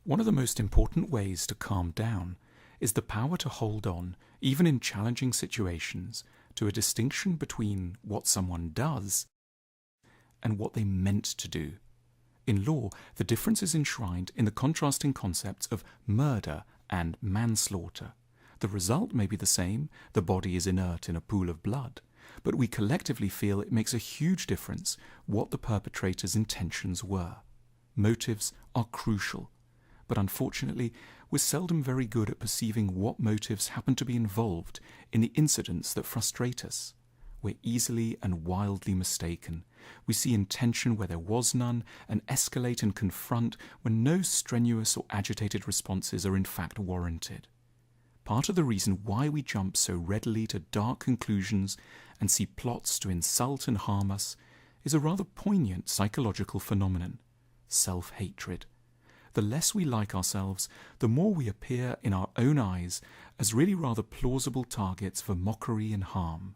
One of the most important ways to calm down is the power to hold on, even in challenging situations, to a distinction between what someone does and what they meant to do. In law, the difference is enshrined in the contrasting concepts of murder and manslaughter. The result may be the same, the body is inert in a pool of blood, but we collectively feel it makes a huge difference what the perpetrator's intentions were. Motives are crucial, but unfortunately, we're seldom very good at perceiving what motives happen to be involved in the incidents that frustrate us. We're easily and wildly mistaken. We see intention where there was none and escalate and confront when no strenuous or agitated responses are in fact warranted. Part of the reason why we jump so readily to dark conclusions and see plots to insult and harm us is a rather poignant psychological phenomenon: self-hatred. The less we like ourselves, the more we appear in our own eyes as really rather plausible targets for mockery and harm.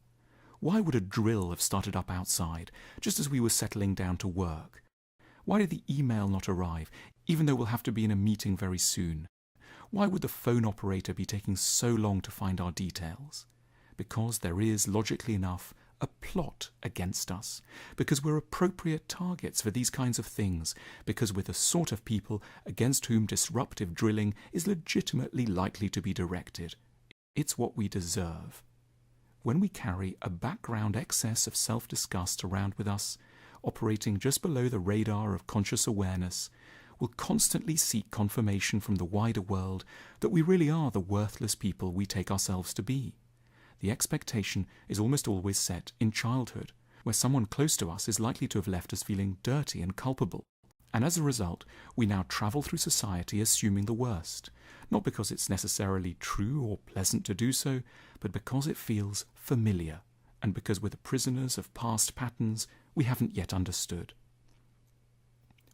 Why would a drill have started up outside, just as we were settling down to work? Why did the email not arrive, even though we'll have to be in a meeting very soon? Why would the phone operator be taking so long to find our details? Because there is, logically enough, a plot against us, because we're appropriate targets for these kinds of things, because we're the sort of people against whom disruptive drilling is legitimately likely to be directed. It's what we deserve. When we carry a background excess of self-disgust around with us, operating just below the radar of conscious awareness, we'll constantly seek confirmation from the wider world that we really are the worthless people we take ourselves to be. The expectation is almost always set in childhood, where someone close to us is likely to have left us feeling dirty and culpable. And as a result, we now travel through society assuming the worst, not because it's necessarily true or pleasant to do so, but because it feels familiar, and because we're the prisoners of past patterns we haven't yet understood.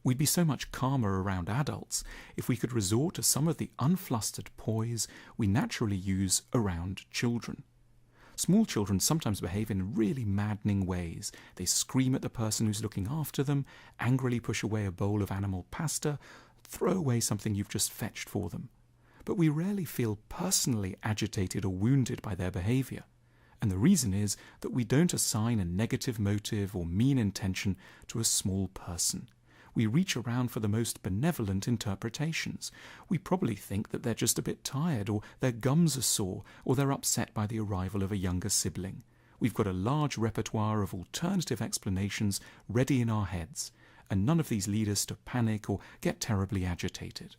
We'd be so much calmer around adults if we could resort to some of the unflustered poise we naturally use around children. Small children sometimes behave in really maddening ways. They scream at the person who's looking after them, angrily push away a bowl of animal pasta, throw away something you've just fetched for them. But we rarely feel personally agitated or wounded by their behavior. And the reason is that we don't assign a negative motive or mean intention to a small person. We reach around for the most benevolent interpretations. We probably think that they're just a bit tired, or their gums are sore, or they're upset by the arrival of a younger sibling. We've got a large repertoire of alternative explanations ready in our heads, and none of these lead us to panic or get terribly agitated.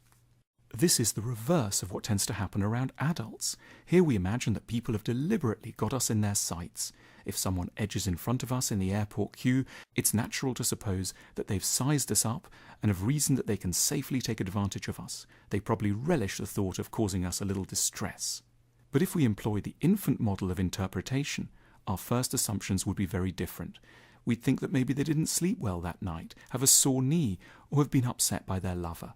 This is the reverse of what tends to happen around adults. Here we imagine that people have deliberately got us in their sights. If someone edges in front of us in the airport queue, it's natural to suppose that they've sized us up and have reasoned that they can safely take advantage of us. They probably relish the thought of causing us a little distress. But if we employ the infant model of interpretation, our first assumptions would be very different. We'd think that maybe they didn't sleep well that night, have a sore knee, or have been upset by their lover.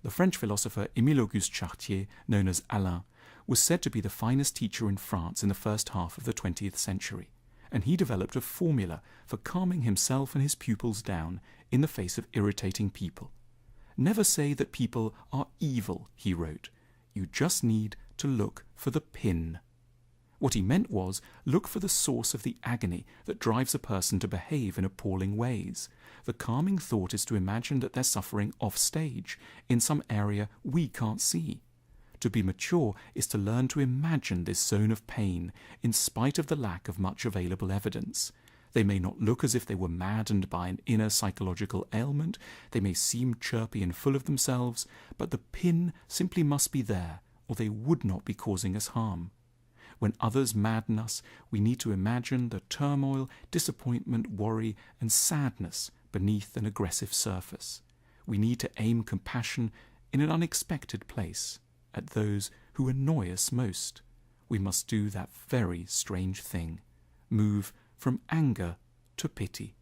The French philosopher Émile-Auguste Chartier, known as Alain, was said to be the finest teacher in France in the first half of the 20th century, and he developed a formula for calming himself and his pupils down in the face of irritating people. "Never say that people are evil," he wrote. "You just need to look for the pin." What he meant was, look for the source of the agony that drives a person to behave in appalling ways. The calming thought is to imagine that they're suffering off stage, in some area we can't see. To be mature is to learn to imagine this zone of pain, in spite of the lack of much available evidence. They may not look as if they were maddened by an inner psychological ailment, they may seem chirpy and full of themselves, but the pin simply must be there, or they would not be causing us harm. When others madden us, we need to imagine the turmoil, disappointment, worry, and sadness beneath an aggressive surface. We need to aim compassion in an unexpected place, at those who annoy us most. We must do that very strange thing, move from anger to pity.